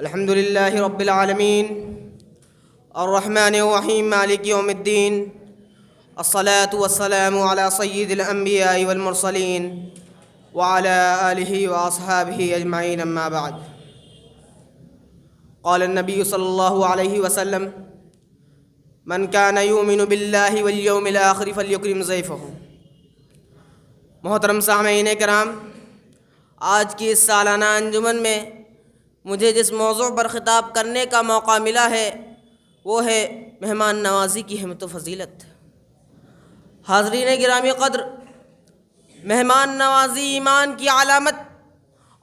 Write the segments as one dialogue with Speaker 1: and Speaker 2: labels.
Speaker 1: الحمد لله رب العالمين الرحمن الرحيم مالك يوم الدين الصلاة والسلام على سيد الأنبياء والمرسلين وعلى آله وأصحابه أجمعين أما بعد. قال النبي صلى الله عليه وسلم: من كان يؤمن بالله واليوم الآخر فليكرم ضيفه. محترم سامعین کرام، آج کی اس سالانہ انجمن میں مجھے جس موضوع پر خطاب کرنے کا موقع ملا ہے وہ ہے مہمان نوازی کی اہمیت و فضیلت. حاضرین گرامی قدر، مہمان نوازی ایمان کی علامت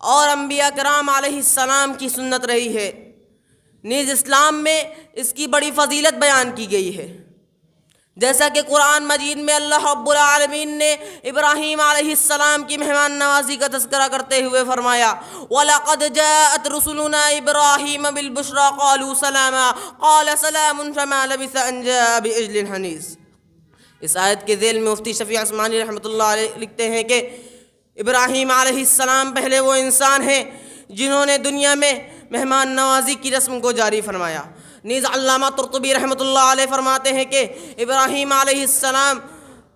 Speaker 1: اور انبیاء کرام علیہ السلام کی سنت رہی ہے. نیز اسلام میں اس کی بڑی فضیلت بیان کی گئی ہے. جیسا کہ قرآن مجید میں اللہ رب العالمین نے ابراہیم علیہ السلام کی مہمان نوازی کا تذکرہ کرتے ہوئے فرمایا: وَلَقَدْ جَاءَتْ رُسُلُنَا إِبْرَاهِيمَ بِالْبُشْرَىٰ قَالُوا سَلَامًا قَالَ سَلَامٌ فَمَا لَبِثَ أَن جَاءَ بِعِجْلٍ حَنِيذٍ. اس آیت کے ذیل میں مفتی شفیع عثمانی رحمۃ اللہ علیہ لکھتے ہیں کہ ابراہیم علیہ السلام پہلے وہ انسان ہیں جنہوں نے دنیا میں مہمان نوازی کی رسم کو جاری فرمایا. نیز علامہ قرطبی رحمۃ اللہ علیہ فرماتے ہیں کہ ابراہیم علیہ السلام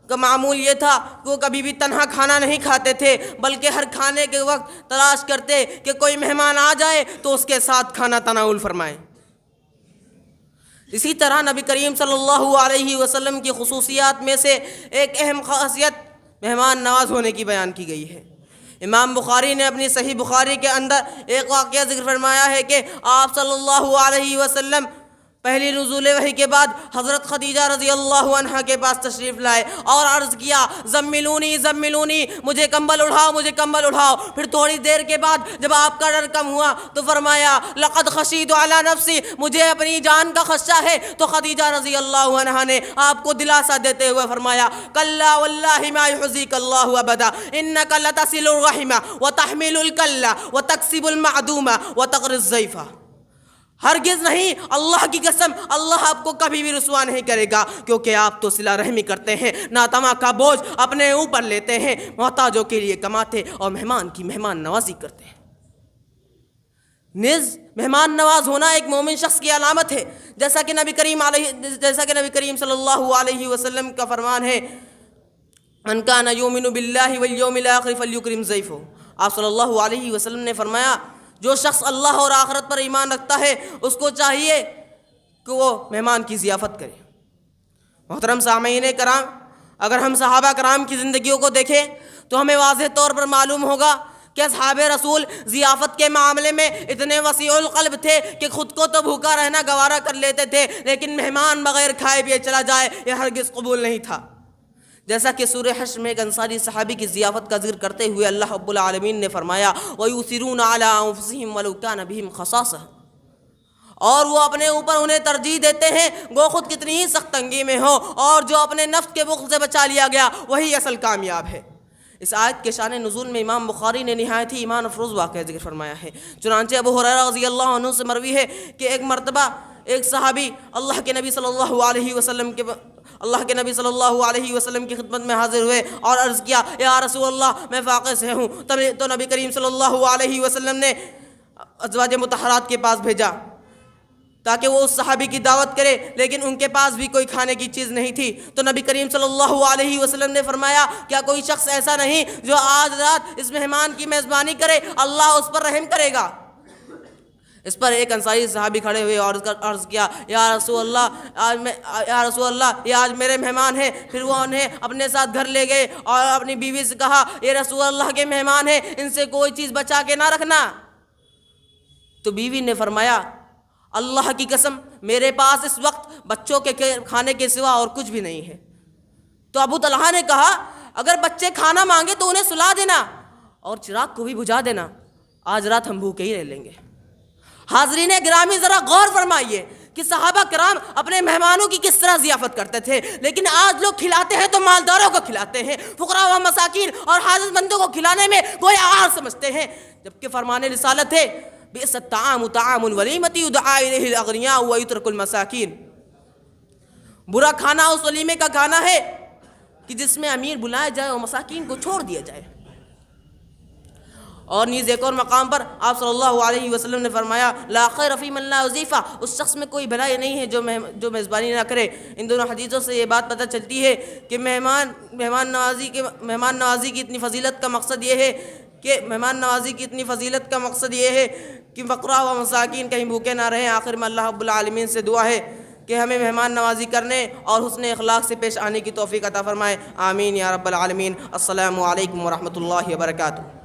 Speaker 1: کا معمول یہ تھا کہ وہ کبھی بھی تنہا کھانا نہیں کھاتے تھے، بلکہ ہر کھانے کے وقت تلاش کرتے کہ کوئی مہمان آ جائے تو اس کے ساتھ کھانا تناول فرمائیں. اسی طرح نبی کریم صلی اللہ علیہ وسلم کی خصوصیات میں سے ایک اہم خاصیت مہمان نواز ہونے کی بیان کی گئی ہے. امام بخاری نے اپنی صحیح بخاری کے اندر ایک واقعہ ذکر فرمایا ہے کہ آپ صلی اللہ علیہ وسلم پہلی نزول وحی کے بعد حضرت خدیجہ رضی اللہ عنہ کے پاس تشریف لائے اور عرض کیا: زملونی زملونی، مجھے کمبل اڑھاؤ، مجھے کمبل اڑھاؤ. پھر تھوڑی دیر کے بعد جب آپ کا ڈر کم ہوا تو فرمایا: لقد خشیت علی نفسی، مجھے اپنی جان کا خدشہ ہے. تو خدیجہ رضی اللہ عنہ نے آپ کو دلاسا دیتے ہوئے فرمایا: کلا واللہ ما یحزیک اللہ ابدا انک لتصل الرحم وتحمل الکل وتکسب المعدوم وتقری الضیف. ہرگز نہیں، اللہ کی قسم، اللہ آپ کو کبھی بھی رسوا نہیں کرے گا، کیونکہ آپ تو صلہ رحمی کرتے ہیں، ناتما کا بوجھ اپنے اوپر لیتے ہیں، محتاجوں کے لیے کماتے اور مہمان کی مہمان نوازی کرتے ہیں. نیز مہمان نواز ہونا ایک مومن شخص کی علامت ہے، جیسا کہ نبی کریم صلی اللہ علیہ وسلم کا فرمان ہے: من کان یؤمن باللہ والیوم الآخر فلیکرم ضیفہ. آپ صلی اللہ علیہ وسلم نے فرمایا: جو شخص اللہ اور آخرت پر ایمان رکھتا ہے اس کو چاہیے کہ وہ مہمان کی ضیافت کرے. محترم سامعین کرام، اگر ہم صحابہ کرام کی زندگیوں کو دیکھیں تو ہمیں واضح طور پر معلوم ہوگا کہ اصحاب رسول ضیافت کے معاملے میں اتنے وسیع القلب تھے کہ خود کو تو بھوکا رہنا گوارا کر لیتے تھے، لیکن مہمان بغیر کھائے پیے چلا جائے یہ ہرگز قبول نہیں تھا. جیسا کہ سورہ حشر میں ایک انصاری صحابی کی ضیافت کا ذکر کرتے ہوئے اللہ رب العالمین نے فرمایا: وَيُؤْثِرُونَ عَلَىٰ أَنفُسِهِمْ وَلَوْ كَانَ بِهِمْ خَصَاصَةٌ. اور وہ اپنے اوپر انہیں ترجیح دیتے ہیں وہ خود کتنی ہی سخت تنگی میں ہو، اور جو اپنے نفس کے بغض سے بچا لیا گیا وہی اصل کامیاب ہے. اس آیت کے شان نزول میں امام بخاری نے نہایت ہی ایمان افروز واقعہ ذکر فرمایا ہے. چنانچہ ابو ہریرہ رضی اللہ عنہ سے مروی ہے کہ ایک مرتبہ ایک صحابی اللہ کے نبی صلی اللہ علیہ وسلم کی خدمت میں حاضر ہوئے اور عرض کیا: یا رسول اللہ، میں فاقے سے ہوں. تو نبی کریم صلی اللہ علیہ وسلم نے ازواج مطہرات کے پاس بھیجا تاکہ وہ اس صحابی کی دعوت کرے، لیکن ان کے پاس بھی کوئی کھانے کی چیز نہیں تھی. تو نبی کریم صلی اللہ علیہ وسلم نے فرمایا: کیا کوئی شخص ایسا نہیں جو آج رات اس مہمان کی میزبانی کرے، اللہ اس پر رحم کرے گا. اس پر ایک انصاری صحابی کھڑے ہوئے اور عرض کیا: یا رسول اللہ، یہ آج میرے مہمان ہیں. پھر وہ انہیں اپنے ساتھ گھر لے گئے اور اپنی بیوی سے کہا: یہ رسول اللہ کے مہمان ہیں، ان سے کوئی چیز بچا کے نہ رکھنا. تو بیوی نے فرمایا: اللہ کی قسم، میرے پاس اس وقت بچوں کے کھانے کے سوا اور کچھ بھی نہیں ہے. تو ابو طلحہ نے کہا: اگر بچے کھانا مانگے تو انہیں سلا دینا اور چراغ کو بھی بجھا دینا، آج رات ہم بھوکے ہی رہ لیں گے. حاضرین گرامی، ذرا غور فرمائیے کہ صحابہ کرام اپنے مہمانوں کی کس طرح ضیافت کرتے تھے، لیکن آج لوگ کھلاتے ہیں تو مالداروں کو کھلاتے ہیں، فقراء و مساکین اور حاجت مندوں کو کھلانے میں کوئی عار سمجھتے ہیں، جبکہ فرمان رسالت ہے: بئس الطعام طعام الولیمۃ یدعا الیہ الاغنیاء ویترک المساکین. برا کھانا اس ولیمے کا کھانا ہے کہ جس میں امیر بلائے جائے اور مساکین کو چھوڑ دیا جائے. اور نیز ایک اور مقام پر آپ صلی اللہ علیہ وسلم نے فرمایا لا خیر فی من لا وظیفہ، اس شخص میں کوئی بھلائی نہیں ہے جو میزبانی نہ کرے۔ ان دونوں حدیثوں سے یہ بات پتہ چلتی ہے کہ مہمان نوازی کی اتنی فضیلت کا مقصد یہ ہے کہ فقراء و مساکین کہیں بھوکے نہ رہیں۔ آخر میں اللہ رب العالمین سے دعا ہے کہ ہمیں مہمان نوازی کرنے اور حسن اخلاق سے پیش آنے کی توفیق عطا فرمائے، آمین یا رب العالمین۔ السلام علیکم ورحمۃ اللہ وبرکاتہ۔